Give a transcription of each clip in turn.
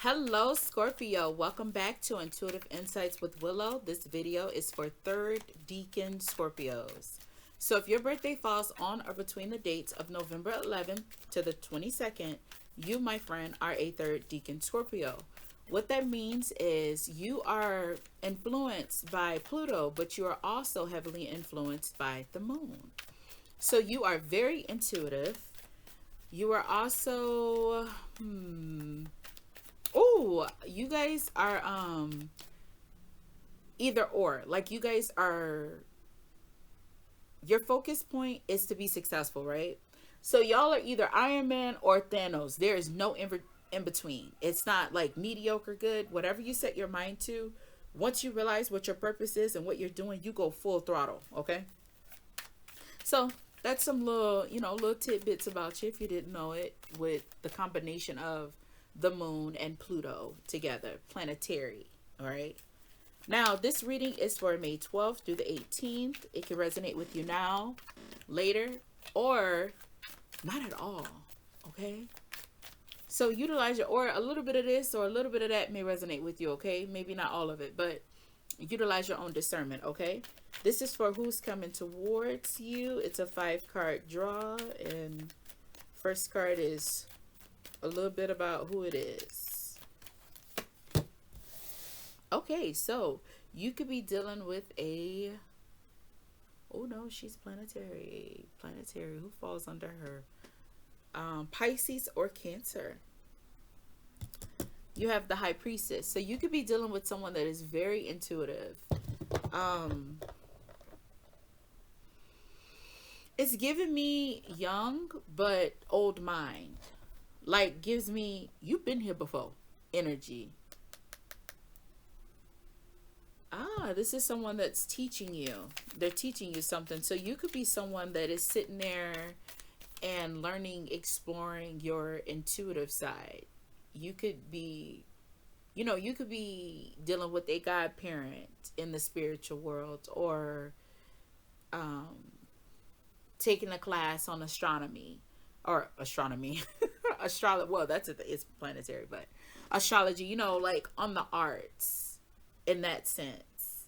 Hello, Scorpio. Welcome back to Intuitive Insights with Willow. This video is for 3rd Decan Scorpios. So if your birthday falls on or between the dates of November 11th to the 22nd, you, my friend, are a 3rd Decan Scorpio. What that means is you are influenced by Pluto, but you are also heavily influenced by the moon. So you are very intuitive. You are also, oh, you guys are either or. Like you guys are, your focus point is to be successful, right? So y'all are either Iron Man or Thanos. There is no in between. It's not like mediocre good. Whatever you set your mind to, once you realize what your purpose is and what you're doing, you go full throttle, okay? So that's some little, little tidbits about you if you didn't know it, with the combination of the moon and Pluto together, planetary. All right. Now, this reading is for May 12th through the 18th. It can resonate with you now, later, or not at all. Okay. So utilize your aura. A little bit of this or a little bit of that may resonate with you. Okay. Maybe not all of it, but utilize your own discernment. Okay. This is for who's coming towards you. It's a 5-card draw, and first card is a little bit about who it is. Okay, so you could be dealing with a, oh no, she's planetary. Planetary, who falls under her? Pisces or Cancer. You have the High Priestess. So you could be dealing with someone that is very intuitive. It's giving me young but old mind. Like, gives me, you've been here before energy. This is someone that's teaching you. They're teaching you something. So you could be someone that is sitting there and learning, exploring your intuitive side. You could be, you could be dealing with a godparent in the spiritual world, or taking a class on astronomy. Astrology, well, it's planetary, but astrology, like on the arts in that sense.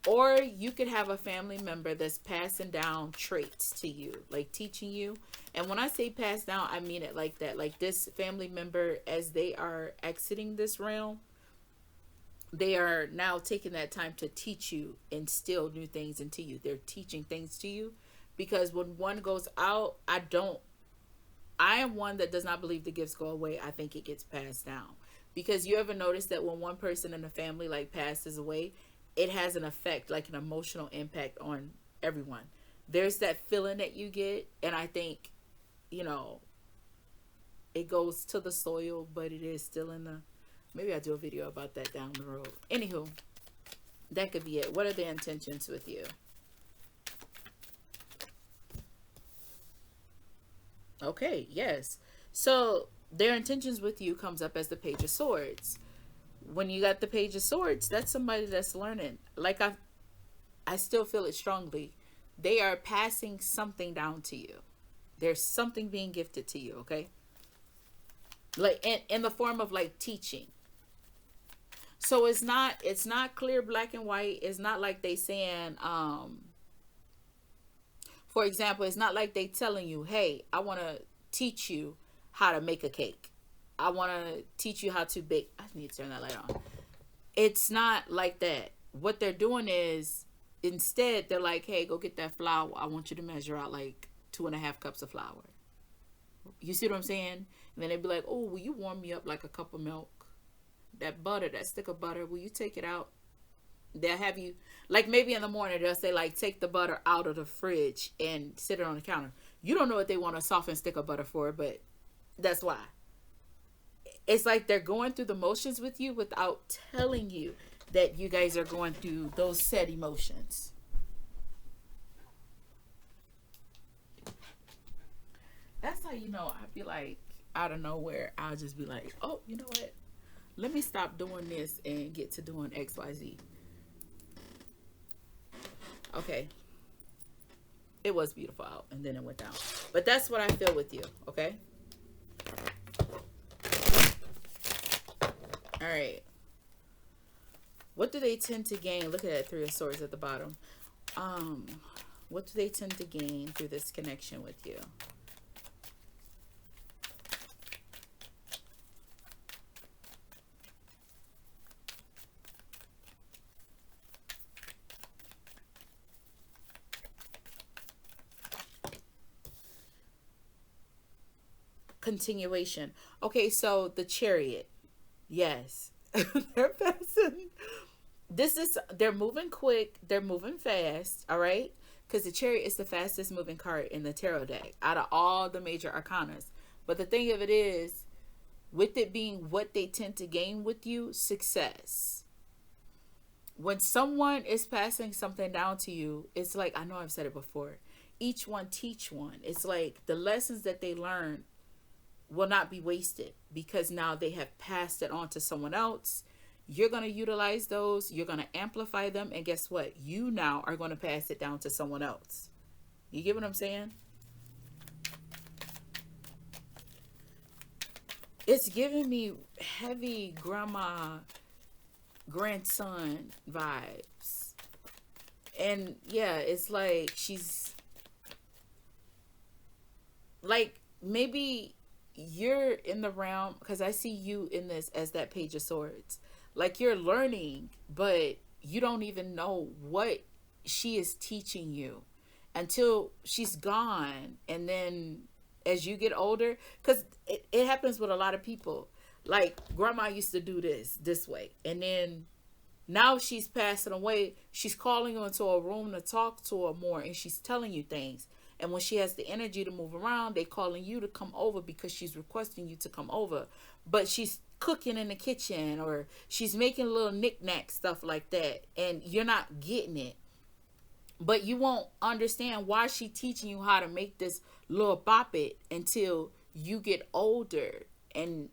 Or you could have a family member that's passing down traits to you, like teaching you. And when I say pass down, I mean it like that. Like this family member, as they are exiting this realm, they are now taking that time to teach you, instill new things into you. They're teaching things to you, because when one goes out, I am one that does not believe the gifts go away. I think it gets passed down. Because you ever notice that when one person in the family like passes away, it has an effect, like an emotional impact on everyone. There's that feeling that you get, and I think, it goes to the soil, but it is still in the, maybe I'll do a video about that down the road. Anywho, that could be it. What are the intentions with you? Okay, yes. So their intentions with you comes up as the Page of Swords. When you got the Page of Swords, that's somebody that's learning. Like I still feel it strongly. They are passing something down to you. There's something being gifted to you, okay? Like in the form of like teaching. So it's not clear black and white. It's not like they saying, for example, it's not like they telling you, hey, I want to teach you how to make a cake. I want to teach you how to bake. I need to turn that light on. It's not like that. What they're doing is, instead, they're like, hey, go get that flour. I want you to measure out like 2.5 cups of flour. You see what I'm saying? And then they'd be like, oh, will you warm me up like a cup of milk? That butter, that stick of butter, will you take it out? They'll have you, like maybe in the morning, they'll say like, take the butter out of the fridge and sit it on the counter. You don't know what they want a softened stick of butter for, but that's why. It's like they're going through the motions with you without telling you that you guys are going through those said emotions. That's how you know. I'd be like, out of nowhere, I'll just be like, oh, you know what? Let me stop doing this and get to doing X, Y, Z. Okay. It was beautiful out, and then it went down. But that's what I feel with you, okay? All right. What do they tend to gain? Look at that Three of Swords at the bottom. Um, what do they tend to gain through this connection with you? Continuation. Okay, so the Chariot. Yes. They're passing. They're moving quick, they're moving fast, all right? Because the Chariot is the fastest moving card in the tarot deck out of all the major arcanas. But the thing of it is, with it being what they tend to gain with you, success. When someone is passing something down to you, it's like, I know I've said it before, each one teach one. It's like the lessons that they learn will not be wasted because now they have passed it on to someone else. You're going to utilize those, you're going to amplify them, and guess what? You now are going to pass it down to someone else. You get what I'm saying? It's giving me heavy grandma grandson vibes. And yeah, it's like she's like, maybe you're in the realm, because I see you in this as that Page of Swords. Like you're learning, but you don't even know what she is teaching you until she's gone. And then as you get older, because it happens with a lot of people. Like grandma used to do this way, and then now she's passing away. She's calling you into a room to talk to her more, and she's telling you things. And when she has the energy to move around, they calling you to come over because she's requesting you to come over. But she's cooking in the kitchen, or she's making little knick-knack stuff like that, and you're not getting it. But you won't understand why she's teaching you how to make this little bop it until you get older and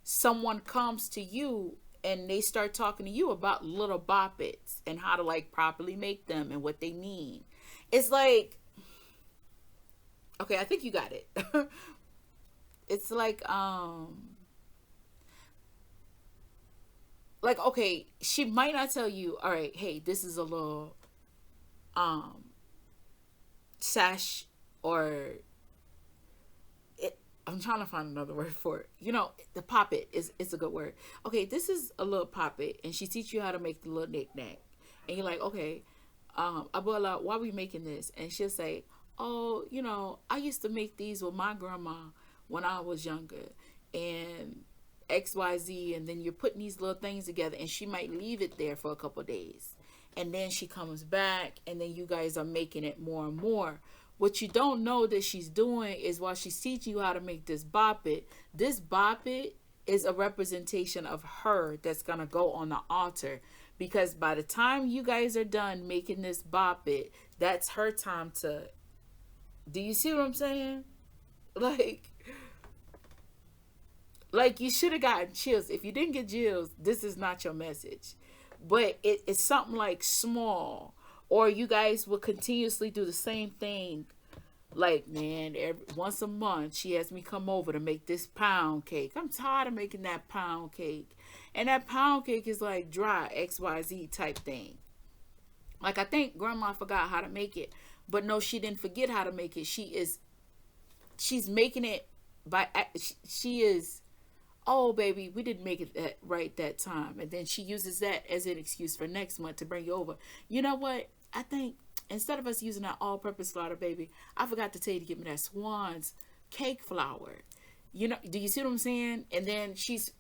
someone comes to you and they start talking to you about little bop its and how to like properly make them and what they mean. It's okay, I think you got it. It's like, okay, she might not tell you, all right, hey, this is a little sash, or it, I'm trying to find another word for it. The poppet is, it's a good word. Okay, this is a little poppet, and she teach you how to make the little knick-knack. And you're like, okay, Abuela, why are we making this? And she'll say, oh, I used to make these with my grandma when I was younger, and XYZ. And then you're putting these little things together, and she might leave it there for a couple of days. And then she comes back, and then you guys are making it more and more. What you don't know that she's doing is, while she's teaching you how to make this bop it is a representation of her that's going to go on the altar. Because by the time you guys are done making this bop it, that's her time to... Do you see what I'm saying? Like you should have gotten chills. If you didn't get chills, this is not your message. But it's something like small, or you guys will continuously do the same thing. Like, man, once a month she has me come over to make this pound cake. I'm tired of making that pound cake, and that pound cake is like dry XYZ type thing. Like, I think grandma forgot how to make it, but no, she didn't forget how to make it. She's making it by, she is, oh baby, we didn't make it right that time. And then she uses that as an excuse for next month to bring you over. You know what? I think instead of us using that all-purpose flour, baby, I forgot to tell you to get me that Swan's cake flour. Do you see what I'm saying? And then she's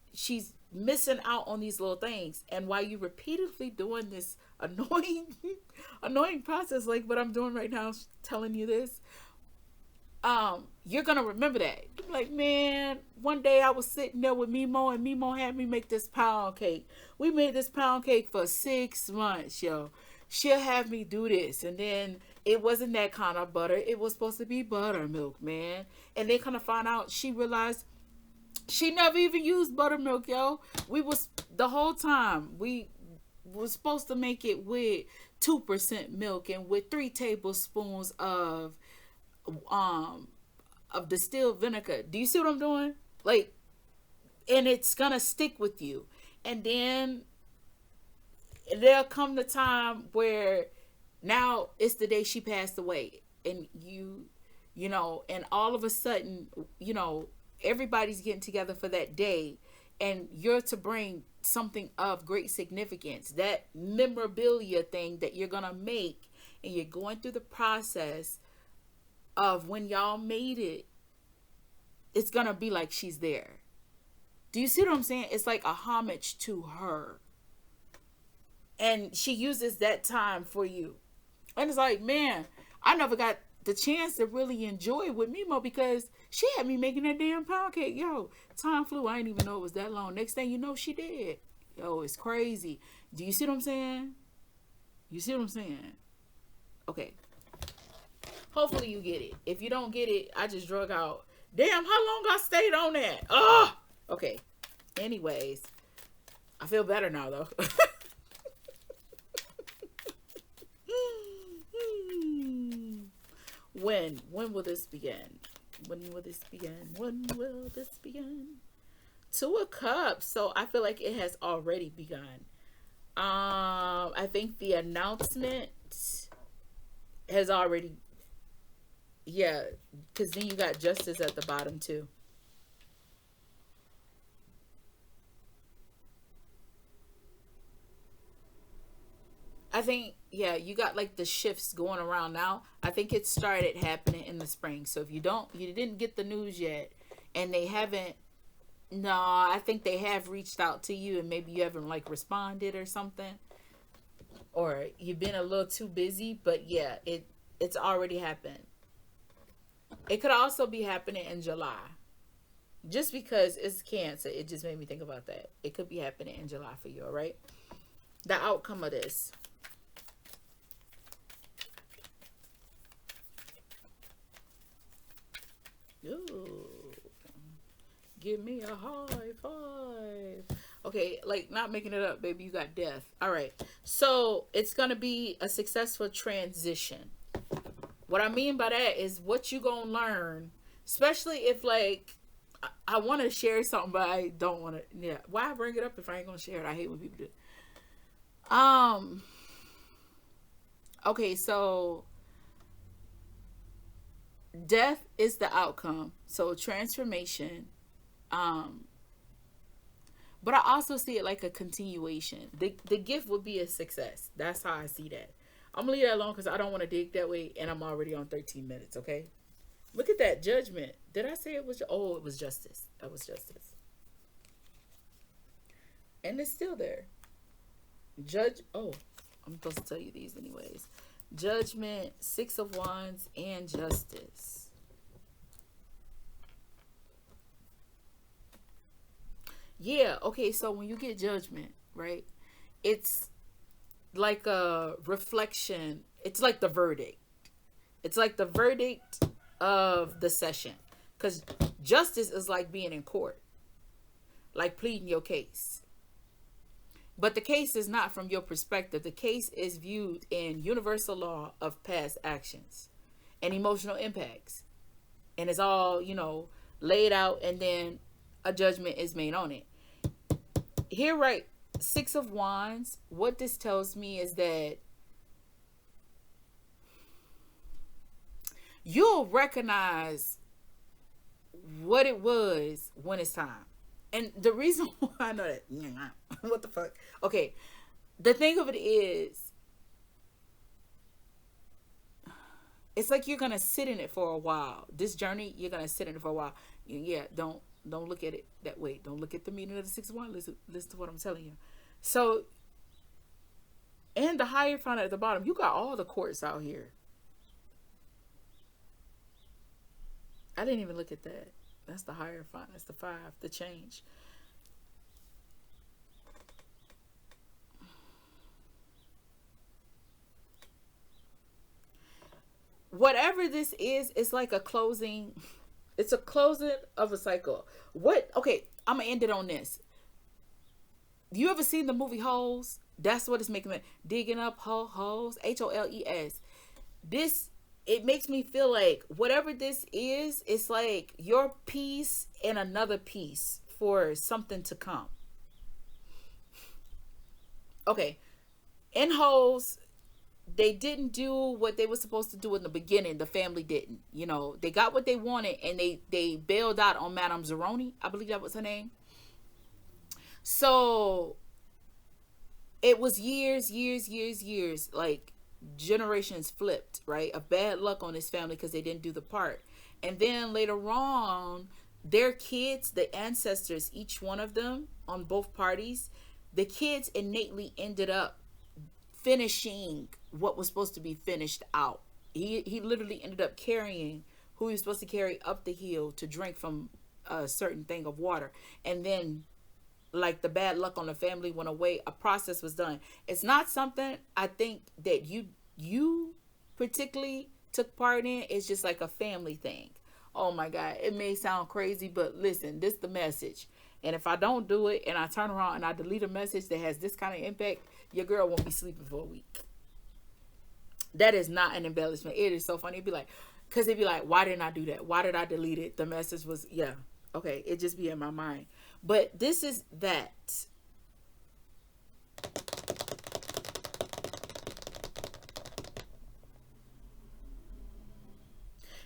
missing out on these little things. And while you repeatedly doing this annoying process, like what I'm doing right now, telling you this, you're gonna remember that. You're like, man, one day I was sitting there with Mimo, and Mimo had me make this pound cake. We made this pound cake for 6 months, yo. She'll have me do this, and then it wasn't that kind of butter. It was supposed to be buttermilk, man. And they kind of found out, she realized she never even used buttermilk, yo. The whole time, we was supposed to make it with 2% milk and with 3 tablespoons of distilled vinegar. Do you see what I'm doing? Like, and it's gonna stick with you. And then there'll come the time where now it's the day she passed away, and and all of a sudden, everybody's getting together for that day, and you're to bring something of great significance, that memorabilia thing that you're gonna make, and you're going through the process of when y'all made it. It's gonna be like she's there. Do you see what I'm saying? It's like a homage to her, and she uses that time for you. And it's like, man, I never got the chance to really enjoy it with Mimo because she had me making that damn pound cake. Yo, time flew. I didn't even know it was that long. Next thing you know, she did. Yo, it's crazy. Do you see what I'm saying? You see what I'm saying? Okay. Hopefully you get it. If you don't get it, I just drug out. Damn, how long I stayed on that? Oh, okay. Anyways, I feel better now though. When will this begin? When will this begin? When will this begin? Two of Cups. So I feel like it has already begun. I think the announcement has already, yeah, because then you got Justice at the bottom too. I think, yeah, you got like the shifts going around now. I think it started happening in the spring. So if you didn't get the news yet, and they haven't, no, I think they have reached out to you, and maybe you haven't like responded or something, or you've been a little too busy. But yeah, it's already happened. It could also be happening in July. Just because it's Cancer, it just made me think about that. It could be happening in July for you, all right? The outcome of this. Ooh, give me a high five. Okay, like not making it up, baby. You got death. All right. So it's going to be a successful transition. What I mean by that is what you going to learn, especially if like, I want to share something, but I don't want to. Yeah. Why bring it up if I ain't going to share it? I hate when people do it. Okay, so death is the outcome, so transformation. um but I also see it like a continuation. The gift would be a success. That's how I see that. I'm gonna leave that alone because I don't want to dig that way, and I'm already on 13 minutes. Okay, look at that Judgment. Did I say it was? Oh, it was Justice. That was Justice, and it's still there. Judge. Oh, I'm supposed to tell you these anyways. Judgment, Six of Wands, and Justice. Yeah, okay, so when you get Judgment, right? It's like a reflection. It's like the verdict. It's like the verdict of the session. Because justice is like being in court, like pleading your case. But the case is not from your perspective. The case is viewed in universal law of past actions and emotional impacts. And it's all, laid out, and then a judgment is made on it. Here, right, Six of Wands, what this tells me is that you'll recognize what it was when it's time. And the reason why I know that, what the fuck? Okay, the thing of it is, it's like you're gonna sit in it for a while. This journey, you're gonna sit in it for a while. Yeah, don't look at it that way. Don't look at the meaning of the Six of Wands. Listen to what I'm telling you. So, and the Hierophant at the bottom, you got all the courts out here. I didn't even look at that. That's the Hierophant. That's the 5, the change. Whatever this is, it's like a closing. It's a closing of a cycle. What? Okay, I'm gonna end it on this. You ever seen the movie Holes? That's what it's making me. Digging up holes. Holes. This, it makes me feel like whatever this is, it's like your piece and another piece for something to come. Okay, in hoes, they didn't do what they were supposed to do in the beginning. The family didn't. You know, they got what they wanted, and they bailed out on Madame Zeroni. I believe that was her name. So it was years, like generations flipped, right? Of bad luck on this family because they didn't do the part. And then later on, their kids, the ancestors, each one of them on both parties, the kids innately ended up finishing what was supposed to be finished out. He literally ended up carrying who he was supposed to carry up the hill to drink from a certain thing of water. And then, like, the bad luck on the family went away, a process was done. It's not something I think that you particularly took part in. It's just like a family thing. Oh my God, it may sound crazy, but listen, this is the message. And if I don't do it and I turn around and I delete a message that has this kind of impact, your girl won't be sleeping for a week. That is not an embellishment. It is so funny. It'd be like, because it'd be like, why didn't I do that? Why did I delete it? The message was, yeah, okay, it just be in my mind. But this is that.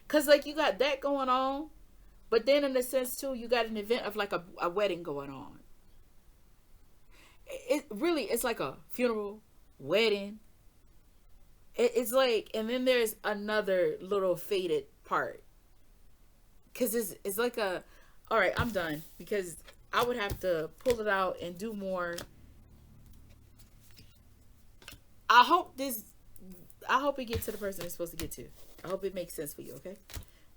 Because, like, you got that going on, but then in a sense, too, you got an event of like a wedding going on. It really, it's like a funeral, wedding. It's like, and then there's another little faded part. Because it's like a, all right, I'm done. Because I would have to pull it out and do more. I hope this, I hope it gets to the person it's supposed to get to. I hope it makes sense for you, okay?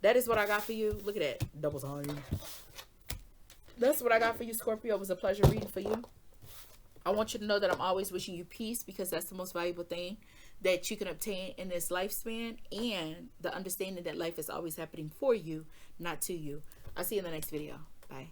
That is what I got for you. Look at that. Double time. That's what I got for you, Scorpio. It was a pleasure reading for you. I want you to know that I'm always wishing you peace, because that's the most valuable thing that you can obtain in this lifespan, and the understanding that life is always happening for you, not to you. I'll see you in the next video. Bye.